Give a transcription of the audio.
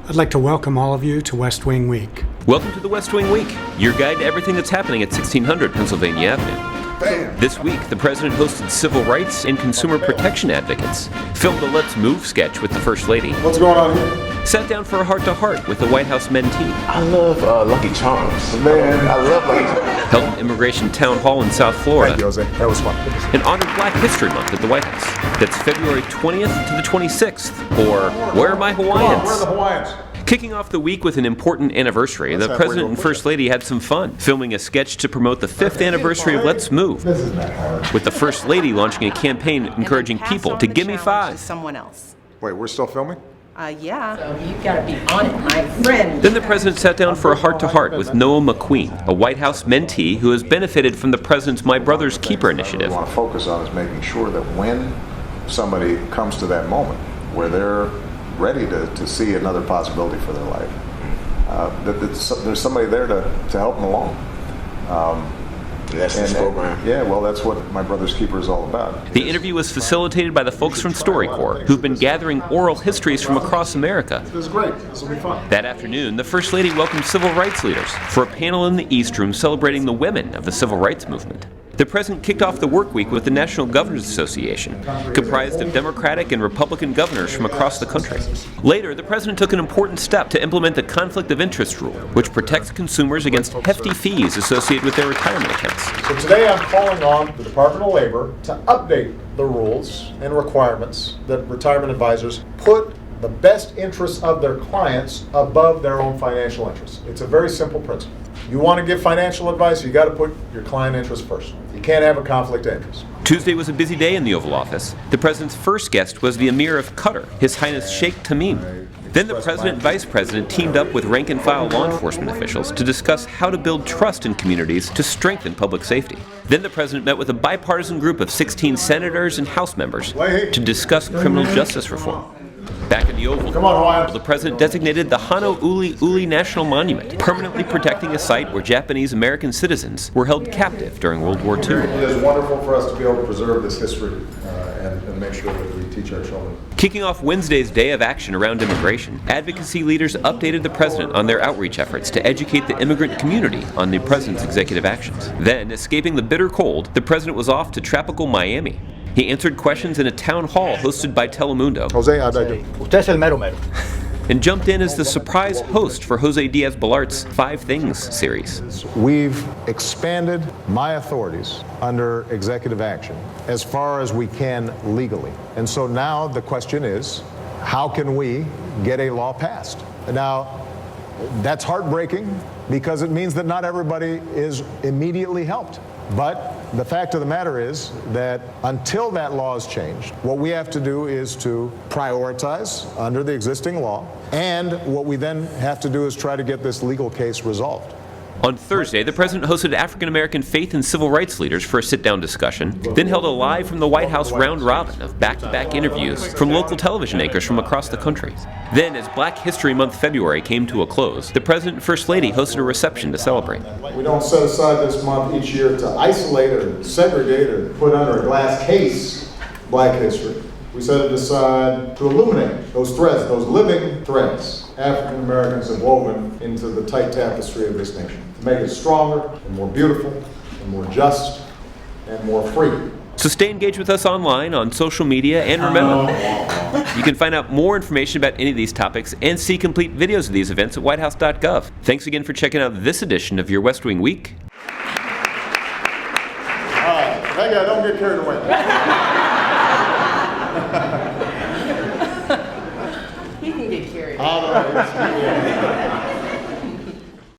I'd like to welcome all of you to West Wing Week. Welcome to the West Wing Week, your guide to everything that's happening at 1600 Pennsylvania Avenue. Bam. This week, the president hosted civil rights and consumer protection advocates, filmed a Let's Move sketch with the First Lady, What's going on here? sat down for a heart-to-heart with the White House mentee, I love Lucky Charms. Man, I love Lucky Charms. held an immigration town hall in South Thank Florida, you, Jose. That was fun. and honored Black History Month at the White House. That's February 20th to the 26th, or Where Are My Come on, where are the Hawaiians? Hawaiians? Kicking off the week with an important anniversary, Let's the have President Wiggle and First Lady had some fun, filming a sketch to promote the 5th anniversary of Let's Move, This isn't that hard. with the First Lady launching a campaign encouraging And then pass people on to the give me challenge to 5. someone else. Wait, we're still filming? Yeah. So you've got to be on it, my friend. Then the President sat down for a heart-to-heart with Noah McQueen, a White House mentee who has benefited from the President's My Brother's Keeper What we initiative. want to focus on is making sure that when somebody comes to that moment where they're ready to see another possibility for their life, that there's somebody there to help them along. That's this program. Yeah, well, that's what My Brother's Keeper is all about. The interview was facilitated by the folks from StoryCorps, who've been gathering oral histories from across America. This is great. This will be fun. That afternoon, the First Lady welcomed civil rights leaders for a panel in the East Room celebrating the women of the civil rights movement. The President kicked off the work week with the National Governors Association, comprised of Democratic and Republican governors from across the country. Later, the President took an important step to implement the Conflict of Interest Rule, which protects consumers against hefty fees associated with their retirement accounts. So today I'm calling on the Department of Labor to update the rules and requirements that retirement advisors put the best interests of their clients above their own financial interests. It's a very simple principle. You want to give financial advice, you got to put your client interest first. You can't have a conflict of interest. Tuesday was a busy day in the Oval Office. The President's first guest was the Emir of Qatar, His Highness Sheikh Tamim. Then the President and Vice President teamed up with rank-and-file law enforcement officials to discuss how to build trust in communities to strengthen public safety. Then the President met with a bipartisan group of 16 senators and House members to discuss criminal justice reform. Back in the Oval, Come on, Hawaiians. the President designated the Hano Uli Uli National Monument, permanently protecting a site where Japanese American citizens were held captive during World War II. It is wonderful for us to be able to preserve this history and make sure that we teach our children. Kicking off Wednesday's day of action around immigration, advocacy leaders updated the President on their outreach efforts to educate the immigrant community on the President's executive actions. Then, escaping the bitter cold, the President was off to tropical Miami. He answered questions in a town hall hosted by Telemundo Jose, how'd I do? Usted es el mero mero. and jumped in as the surprise host for Jose Diaz-Balart's 5 Things series. We've expanded my authorities under executive action as far as we can legally. And so now the question is, how can we get a law passed? Now, that's heartbreaking because it means that not everybody is immediately helped. But the fact of the matter is that until that law is changed, what we have to do is to prioritize under the existing law, and what we then have to do is try to get this legal case resolved. On Thursday, the President hosted African-American faith and civil rights leaders for a sit-down discussion, then held a live from the White House round-robin of back-to-back interviews from local television anchors from across the country. Then, as Black History Month February came to a close, the President and First Lady hosted a reception to celebrate. We don't set aside this month each year to isolate or segregate or put under a glass case Black history. We set it aside to illuminate those threads, those living threads African Americans have woven into the tight tapestry of this nation, to make it stronger and more beautiful and more just and more free. So stay engaged with us online, on social media, and remember, you can find out more information about any of these topics and see complete videos of these events at whitehouse.gov. Thanks again for checking out this edition of your West Wing Week. All right, hey guy, don't get carried away. He can get carried. All right.